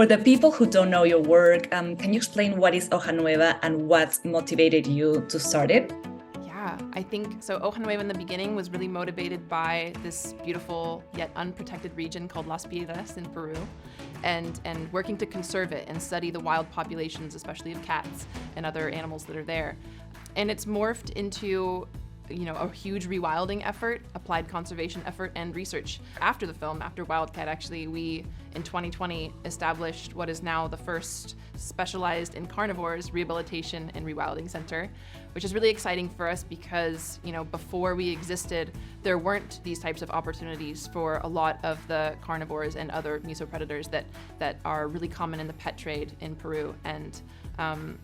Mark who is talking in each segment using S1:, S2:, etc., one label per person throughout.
S1: For the people who don't know your work, can you explain what is Hoja Nueva and what motivated you to start it?
S2: Yeah, I think so. Hoja Nueva in the beginning was really motivated by this beautiful yet unprotected region called Las Piedras in Peru, and working to conserve it and study the wild populations, especially of cats and other animals that are there. And it's morphed into a huge rewilding effort, applied conservation effort, and research. After the film, after Wildcat, actually, we, in 2020, established what is now the first specialized in carnivores rehabilitation and rewilding center, which is really exciting for us because, before we existed, there weren't these types of opportunities for a lot of the carnivores and other mesopredators that are really common in the pet trade in Peru. And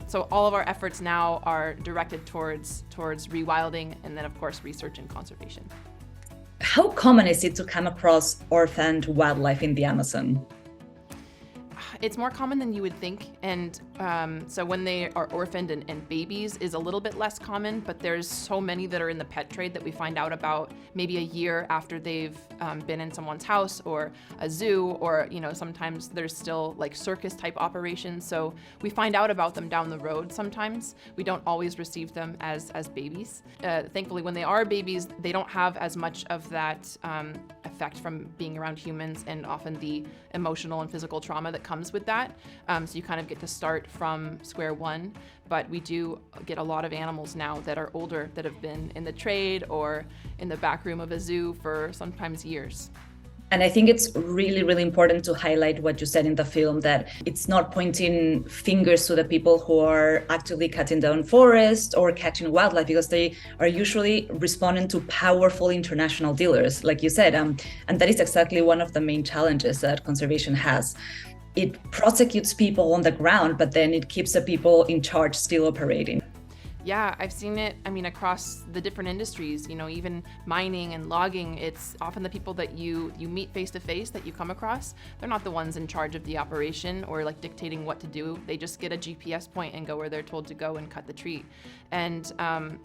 S2: so all of our efforts now are directed towards rewilding and then, of course, research and conservation.
S1: How common is it to come across orphaned wildlife in the Amazon?
S2: It's more common than you would think, and so when they are orphaned and babies is a little bit less common, but there's so many that are in the pet trade that we find out about maybe a year after they've been in someone's house or a zoo, or sometimes there's still like circus type operations, so we find out about them down the road sometimes. We don't always receive them as babies. Thankfully, when they are babies, they don't have as much of that effect from being around humans and often the emotional and physical trauma that comes with that. So you kind of get to start from square one, but we do get a lot of animals now that are older that have been in the trade or in the back room of a zoo for sometimes years.
S1: And I think it's really, really important to highlight what you said in the film, that it's not pointing fingers to the people who are actively cutting down forests or catching wildlife, because they are usually responding to powerful international dealers, like you said. And that is exactly one of the main challenges that conservation has. It prosecutes people on the ground, but then it keeps the people in charge still operating.
S2: Yeah, I've seen it, across the different industries, even mining and logging. It's often the people that you meet face to face that you come across. They're not the ones in charge of the operation or like dictating what to do. They just get a GPS point and go where they're told to go and cut the tree. And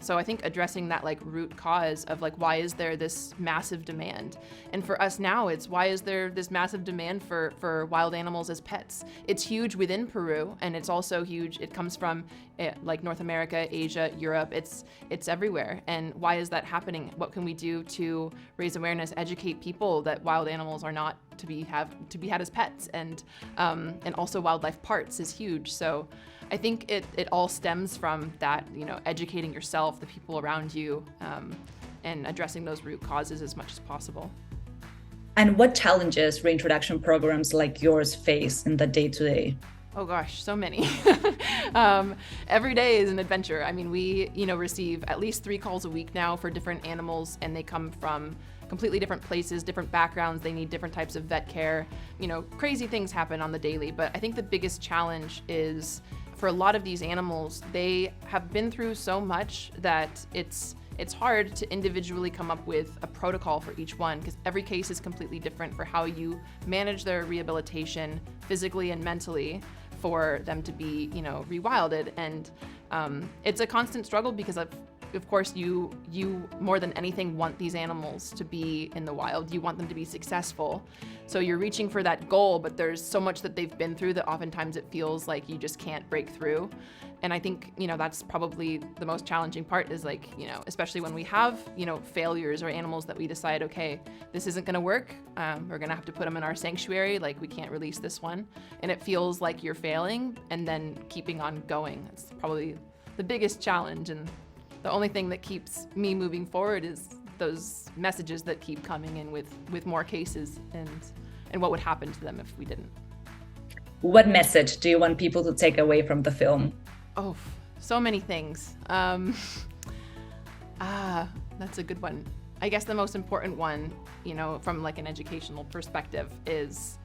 S2: so I think addressing that like root cause of like, why is there this massive demand? And for us now, it's why is there this massive demand for wild animals as pets? It's huge within Peru, and it's also huge. It comes from like North America, Asia, Europe. It's everywhere. And why is that happening? What can we do to raise awareness, educate people that wild animals are not to be had as pets, and also wildlife parts is huge. So I think it all stems from that, educating yourself, the people around you, and addressing those root causes as much as possible.
S1: And what challenges reintroduction programs like yours face in the day-to-day?
S2: Oh gosh, so many. Every day is an adventure. We, receive at least 3 calls a week now for different animals, and they come from completely different places, different backgrounds. They need different types of vet care. Crazy things happen on the daily, but I think the biggest challenge is for a lot of these animals, they have been through so much that it's hard to individually come up with a protocol for each one, because every case is completely different for how you manage their rehabilitation physically and mentally for them to be, rewilded. And it's a constant struggle because of course, you more than anything want these animals to be in the wild. You want them to be successful. So you're reaching for that goal, but there's so much that they've been through that oftentimes it feels like you just can't break through. And I think, that's probably the most challenging part is like, especially when we have, failures or animals that we decide, okay, this isn't gonna work. We're gonna have to put them in our sanctuary. Like, we can't release this one. And it feels like you're failing, and then keeping on going. It's probably the biggest challenge. And the only thing that keeps me moving forward is those messages that keep coming in with more cases and what would happen to them if we didn't.
S1: What message do you want people to take away from the film?
S2: Oh, so many things. That's a good one. I guess the most important one, from like an educational perspective is,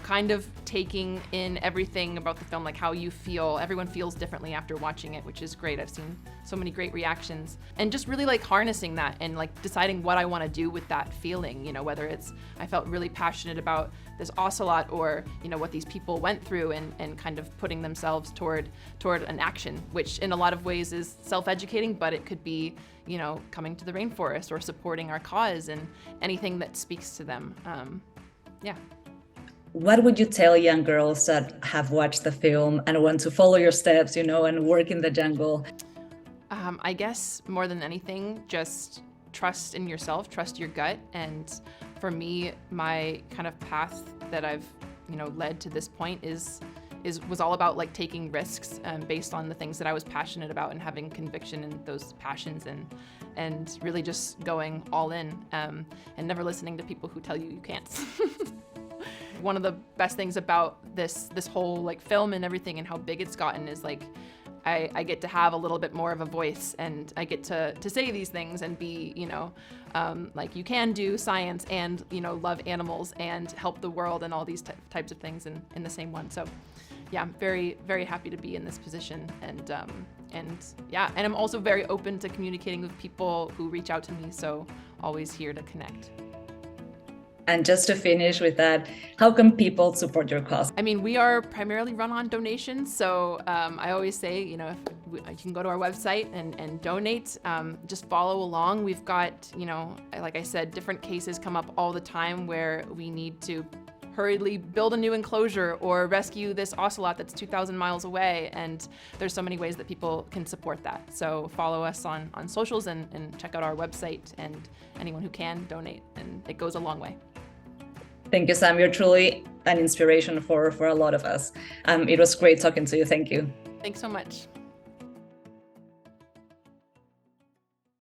S2: kind of taking in everything about the film, like how you feel. Everyone feels differently after watching it, which is great. I've seen so many great reactions, and just really like harnessing that and like deciding what I want to do with that feeling, whether it's I felt really passionate about this ocelot, or what these people went through, and kind of putting themselves toward an action, which in a lot of ways is self-educating, but it could be coming to the rainforest or supporting our cause and anything that speaks to them. Yeah.
S1: What would you tell young girls that have watched the film and want to follow your steps, and work in the jungle?
S2: I guess more than anything, just trust in yourself, trust your gut. And for me, my kind of path that I've, led to this point was all about like taking risks based on the things that I was passionate about and having conviction in those passions and really just going all in and never listening to people who tell you can't. One of the best things about this whole like film and everything and how big it's gotten is like I get to have a little bit more of a voice, and I get to say these things and be, like you can do science and, love animals and help the world and all these types of things in the same one. So yeah, I'm very, very happy to be in this position. And I'm also very open to communicating with people who reach out to me. So always here to connect.
S1: And just to finish with that, how can people support your cause?
S2: I mean, we are primarily run on donations. So I always say, you can go to our website and donate. Just follow along. We've got, like I said, different cases come up all the time where we need to hurriedly build a new enclosure or rescue this ocelot that's 2,000 miles away. And there's so many ways that people can support that. So follow us on socials and check out our website, and anyone who can donate, and it goes a long way.
S1: Thank you, Sam. You're truly an inspiration for a lot of us. It was great talking to you. Thank you.
S2: Thanks so much.